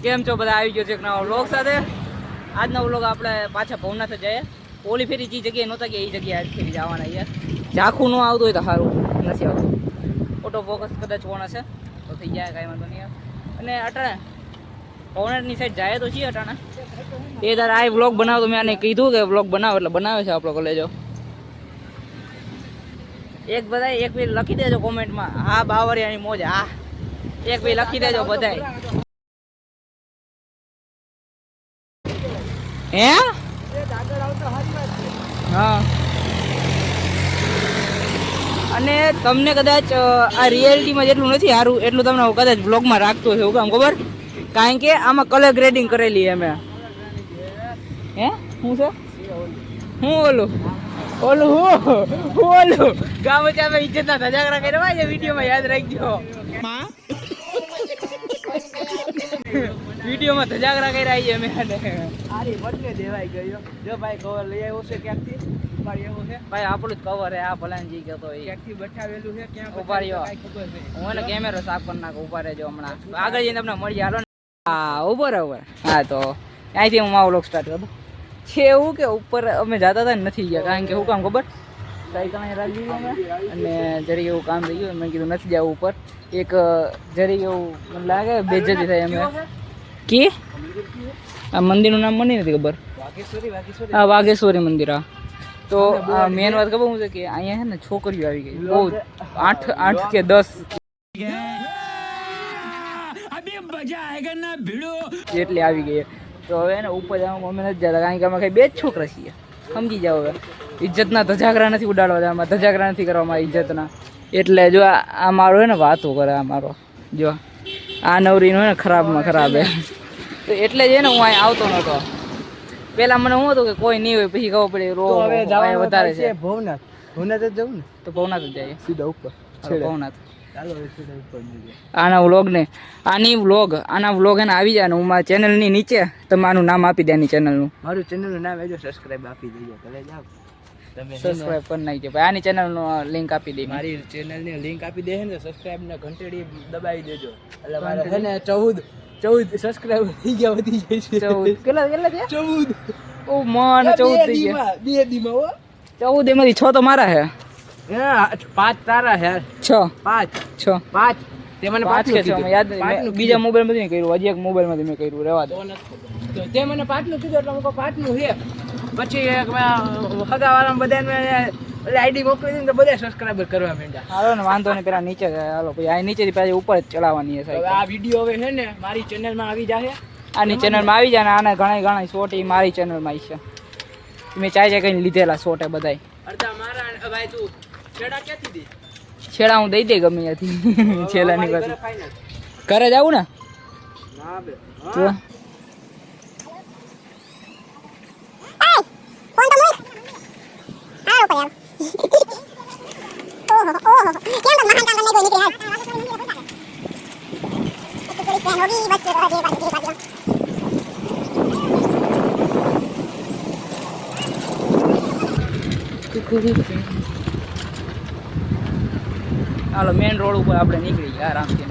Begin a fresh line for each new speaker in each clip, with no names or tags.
કેમ છો બધા? આવી ગયો છે એક નવા વ્લોગ સાથે. આજનો વ્લોગ આપણે પાછા ભવનાથ જઈએ. ઓલી ફેરી જે જગ્યાએ નહોતા ગયા એ જગ્યાએ આજ ફેરી જવાના યાર. ઝાખું ન આવતું હોય તો સારું નથી આવતું. ફોટો ફોકસ કદાચ કોણ હશે તો થઈ જાય, કાંઈ વાંધો નહીં. અને અટાણે ભવનાથની સાઈડ જાય તો છીએ અટાણે. એ તારે આ વ્લોગ બનાવો તો મેં આને કીધું કે વ્લોગ બનાવો એટલે બનાવે છે આપણો કોલેજો. એક બધા એક ભાઈ લખી દેજો કોમેન્ટમાં, હા બાવરિયાની મોજ. હા એક ભાઈ લખી દેજો બધાય. હે હા. અને તમને કદાચ આ રિયાલિટીમાં જેટલું નથી સારું એટલું તમને કદાચ બ્લોગમાં રાખતો છે. કામ ખબર? કારણ કે આમાં કલર ગ્રેડિંગ કરેલી અમે. હે શું છે? હું ઓલું ગામ વચ્ચે અમે ઇજ્જતના ધજાગરા કર્યા છે વિડીયોમાં, યાદ રાખજો. વિડીયોમાં ધજાગરા કર્યા છે અમે. આરી બદલે દેવાઈ ગયો. જો ભાઈ કવર લઈ આવ્યો છે ક્યાંકથી. ઉપાડી એવું છે ભાઈ, આપણું જ કવર હે. આ ભલાનજી કહેતો ક્યાંકથી બઠાવેલું છે, ક્યાં ઉપાડી ખબર છે. હું એને કેમેરો સાફ કરી નાખું. ઉભા રહેજો, હમણાં આગળ જઈને તમને મળી. હાલો હા ઉભો. હા તો અહીંથી હું મારો વ્લોગ સ્ટાર્ટ કરું છે. એવું કે ઉપર અમે જતા હતા ને નથી ગયા, કારણ કે શું કામ ખબર? સાયકલ અહીં રાખી અમે અને જરી એવું કામ થઈ ગયું. મેં કીધું નથી જવું ઉપર. એક જરી એવું મને લાગે બેજતી થાય અમે કે આ મંદિરનું નામ મને નથી ખબર. હા વાઘેશ્વરી મંદિર. હા તો મેન વાત ખબર શું છે કે અહીંયા છે ને છોકરીઓ આવી ગઈ બહુ, 8 કે 10 જેટલી આવી ગઈ. તો હવે ને ઉપર જવામાં અમે નથી જતા, કારણ કે અમે કઈ 2 જ છોકરા છીએ. સમજી જાઓ હવે. ઇજ્જતના ધજાગરા નથી ઉડાડવા, આમાં ધજાગરા નથી કરવામાં ઇજ્જતના. એટલે જો આ મારો હે ને વાતો કરે. આ મારો જો આ નવરીનો હે ને ખરાબમાં ખરાબ હે. તો એટલે જ ને હું અહીં આવતો નહોતો. પેલા મને શું હતું કે કોઈ નહીં હોય, પછી ખબર પડે રો વધારે છે. ભવનાથ જ જવું ને તો ભવનાથ જ જાય સીધા ઉપર. ભવનાથ આના વ્લોગ એને આવી જાય ને હું મારા ચેનલની નીચે તમે આનું નામ આપી દે. એની ચેનલનું, મારું ચેનલનું નામ આવજો, સબસ્ક્રાઇબ આપી દેજો. ભલે જાઓ તમે સબસ્ક્રાઇબ કરી નાખજો ભાઈ. આની ચેનલનો લિંક આપી દે. મારી ચેનલની લિંક આપી દે ને, સબસ્ક્રાઇબ ને ઘંટડી દબાવી દેજો. એટલે મારે છે ને 14 સબસ્ક્રાઇબર થઈ ગયા, વધી જાય છે. 14 કેટલા છે? 14. ઓ મન 14 થઈ ગયા 2 દીમાં હો. 14 એમાંથી 6 તો મારા હે. 5 તારા હે. 6 તે મને 5 કે 6 યાદ. બીજા મોબાઈલ માંથી કર્યું, હજી એક મોબાઈલ માંથી મેં કર્યું. રહેવા દો. તો તે મને 5 નું કીધું એટલે હું 5 નું છે. પછી હગાવાળા બધાને આઈડી મોકલી દીધી તો બધા સબસ્ક્રાઇબર કરવા માંડ્યા. હાલો ને વાંધો નહીં, પેલા નીચે હાલો પછી આ નીચેથી પાછી ઉપર જ ચલાવવાની છે. આ વિડીયો હવે છે ને મારી ચેનલમાં આવી જશે. આની ચેનલમાં આવી જાય ને આને ઘણા શોર્ટ એ મારી ચેનલમાં આવી છે. મેં ચાય કઈ લીધેલા શોર્ટ એ બધાય. અડધા મારા ભાઈ. તું છેડા ક્યાંથી દે? છેડા હું દઈ દે ગમે ત્યાંથી. છેલ્લાની વાત ઘરે જાવું ને ના બે તો હાલો મેન રોડ ઉપર આપણે નીકળી ગયા આરામથી.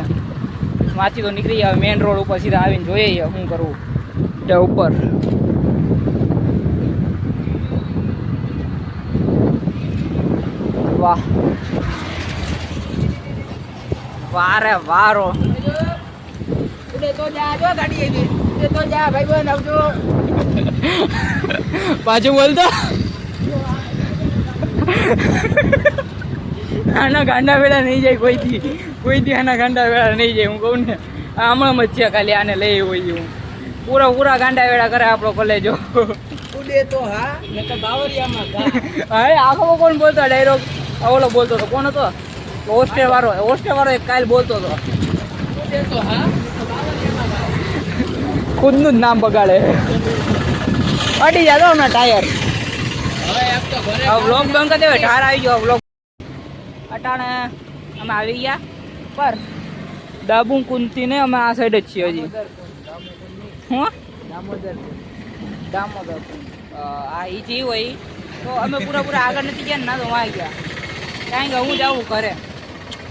માંથી તો નીકળી ગયા. મેન રોડ ઉપર સીધા આવીને જોઈએ શું કરવું ત્યાં ઉપર. વાહ વારે વારો. તો જા જો ગાડી આવી તો જા ભાઈ બન આવજો. પાછું બોલતો આના ગાંડા વેળા નહીં જાય કોઈથી આના ગાંડા વેળા નહીં જાય. હું કહું ને હમણાં જ છે ખાલી આને લઈ હોય. હું પૂરા ગાંડા વેળા કરે આપણો કોલેજો. ઉડે તો હા ને તો બાવરિયામાં હા. આખો કોણ બોલતો ડાયરેક્ટ? ઓલો બોલતો હતો. કોણ હતો? હોસ્ટેલ વાળો એક કાલ બોલતો હતો. ઉડે તો હા ખુદનું જ નામ બગાડે. અડી જાતો હમણાં ટાયર. હવે વ્લોગ બંધ કરી દેવાય. ઠાર આવી ગયો વ્લોગ. અટાણે અમે આવી ગયા પર ડાબુ કુંતી ને અમે આ સાઈડ જ છીએ હજી. હું દામોદર આ એ જે હોય તો અમે પૂરા આગળ નથી ગયા ના તો વાં ગયા. કારણ કે હું જાઉં ઘરે,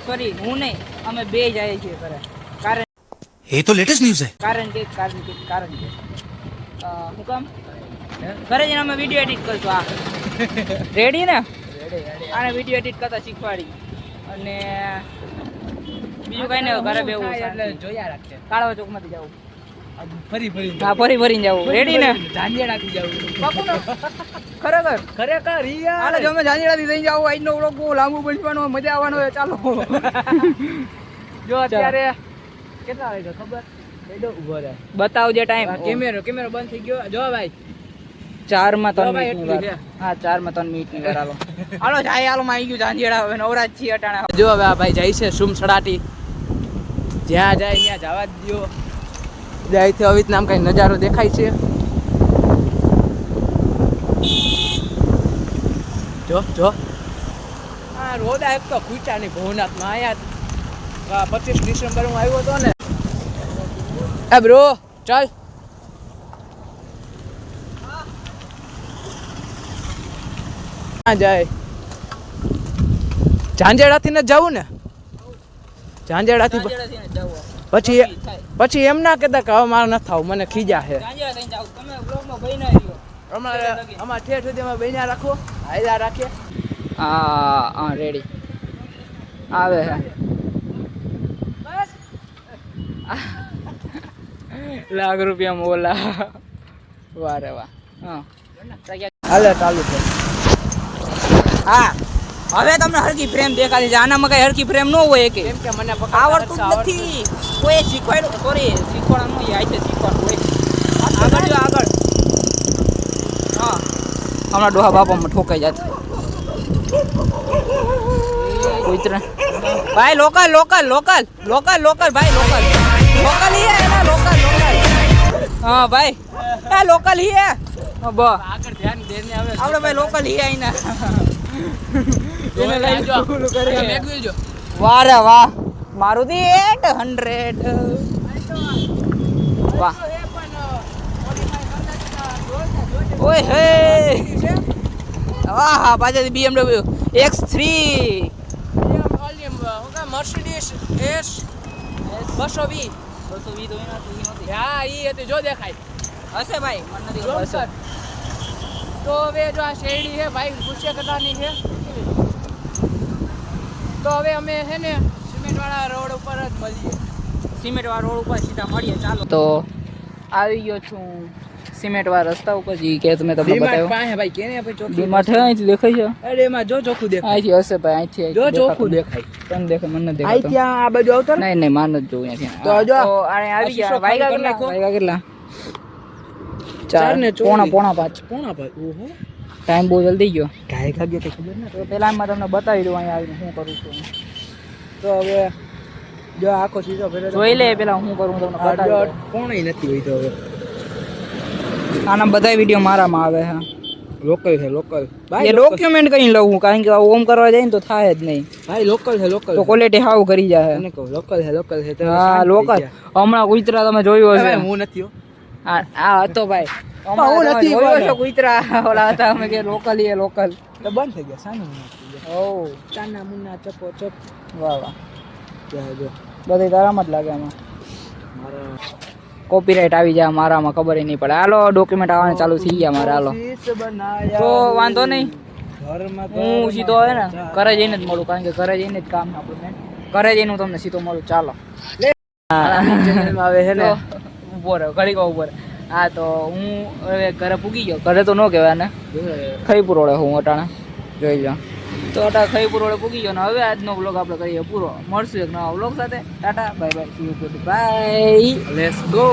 સોરી હું નહીં, અમે બે જઈએ છીએ ઘરે. કારણ
ये तो लेटेस्ट न्यूज़ है।
કારણ કે હું કામ ઘરે જઈને અમે વિડીયો એડિટ કરશું. આ રેડી ને? આને વિડીયો એડિટ કરતા શીખવાડી. અને બીજું કઈ નહીં, ઘરે બેવું એટલે જોયા રાખશે. કાળવા ચોકમાંથી જવું, ફરી ફરીને જવું. રેડી ને? ઝાંઝેડાથી જવું. પાકું ને? ખરેખર હાલો જો અમે ઝાંઝેડાથી લઈને જાવ. આજનો વ્લોગ બહુ લાંબુ બનવાનો, મજા આવવાનો હોય. ચાલો જો અત્યારે કેટલા વાગે ખબર ઉભો રહે બતાવજે ટાઈમ. કેમેરો બંધ થઈ ગયો. જો ભાઈ 4 માં 3 મિનિટ. હા 4 માં 3 મિનિટ ની વાર. હાલો જાય. હાલો માં આવી ગયું ઝાંઝેડા. હવે નવરાજ છીએ અટાણા. જો હવે આ ભાઈ જાય છે સુમસડાટી. જ્યાં જાય ત્યાં જવા જ દો. ત્યાંથી અવિત નામ કઈ નજારો દેખાય છે. જો આ રોડ એક તો ખૂટાની ભવનાથમાં આયા 25 ડિસેમ્બર હું આવ્યો હતો ને. એ બ્રો ચાલ. ક્યાં જાય? ઝાંઝેડાથી ને જવું ને? ઝાંઝેડાથી પછી એમ ના કહેતા કે હવે મારે ન થાવ, મને ખીજા છે. અમારે ઠેઠ સુધી અમે બન્યા રાખો, હાયલા રાખીએ. હા રેડી આવે છે. લાખ રૂપિયા મોલા. વારે વાહ. હાલે ચાલુ છે. હા હવે તમને હરકી ફ્રેમ દેખાડી છે. આનામાં કઈ હરકી ફ્રેમ ન હોય કે કેમ કે મને આવડતું નથી. કોઈ શીખવાડ્યું, સોરી શીખવાડવાનું હોય. આ છે શીખવાનું હોય. આગળ જો આગળ. હા હમણાં ડોહા બાપામાં ઠોકાઈ જાય. ભાઈ લોકલ ભાઈ લોકલ ही है ना, લોકલ. हाँ भाई આ લોકલ ही है. આગળ ધ્યાન દેને આવે આપણે ભાઈ લોકલ ही આઈના. એને લઈ જો ફૂલ કરે મેગવિલ જો. વાહ રે વાહ. મારુતિ 800. વાહ ઓય હે. વાહ પાછળથી BMW X3. મર્સિડીઝ S 220 તો એના નથી. હા ઈ હતી જો દેખાય હશે ભાઈ. મને નથી ખબર. તો હવે જો આ શેરડી છે ભાઈ ગુસ્સે કરવાની છે. તો હવે અમે છે ને સિમેન્ટવાળા રોડ ઉપર જ મળીએ. સિમેન્ટવાળા રોડ ઉપર સીધા મળીએ. ચાલો તો આવી ગયો છું સિમેન્ટવાળા રસ્તા ઉપર. જી કે તમે તમને બતાવ્યો ભાઈ કેને ભાઈ ચોખ્ખું ડીમાર્ટ છે. અહીંથી દેખાય છે. અરે એમાં જો ચોખ્ખું દેખાય. અહીંથી હશે ભાઈ. અહીંથી જો ચોખ્ખું દેખાય. તને દેખાય મને નથી દેખાતું. અહીં ત્યાં આ બાજુ આવતો નહીં માન જ જોઉં અહીંથી. તો જો આને આવી ગયા. વાયગા કેટલા 4 ને 4 પોણા 5 ઓહો ટાઈમ બહુ જલ્દી ગયો. કાંઈ ખાગ્યો કે ખબર ના. તો પહેલા એમાં તમને બતાવી દઉં અહીંયા આવીને શું કરું છું. તો હવે જો આખો સીધો ફેરે જોઈ લે. પેલા હું કરું તમને બતાવી. કોણય નથી હોય તો હવે આના બધા વિડીયો મારામાં આવે છે. લોકલ છે લોકલ ભાઈ. એ ડોક્યુમેન્ટ કઈ લઉં કારણ કે ઓમ કરવા જાય ને તો થાય જ નહીં ભાઈ. લોકલ છે લોકલ તો ક્વોલિટી હાવ કરી જાય. એને કહું લોકલ છે. હા લોકલ. હમણાં કુતરા તમે જોયું હશે. હું નથી. આ હતો ભાઈ. હું નથી જોયો કુતરા ઓલા હતા. અમે કે લોકલ એ લોકલ તો બંધ થઈ ગયા. સાના મુન્ના ઓ ચાના મુન્ના ચપો ચપ. વાહ વાહ જો બધી તારામાં જ લાગે. આમાં મારા કોપીરાઇટ આવી જાય મારામાં ખબર નહીં પડે. હાલો ડોક્યુમેન્ટ આવવાના ચાલુ થઈ ગયા મારે. હાલો તો વાંધો નહીં. હું સીધો આવે ને ઘરે જઈને જ મળું કારણ કે ઘરે જઈને જ કામ આપણું. ઘરે જઈને હું તમને સીધો મળું. ચાલો આવે છે ને ઉભો રહ્યો ઘડીક ઉભો રહે. હા તો હું હવે ઘરે પૂગી ગયો. ઘરે તો ન કહેવાય ને ખઈપુર રોડે હું અટાણે જોઈ જાઉં. તો અટા ખઈપુર રોડે પૂગી ગયો ને હવે આજનો વ્લોગ આપણે કરીએ પૂરો. મળશું એક નવા વ્લોગ સાથે. Tata bye bye see you bye. Let's go.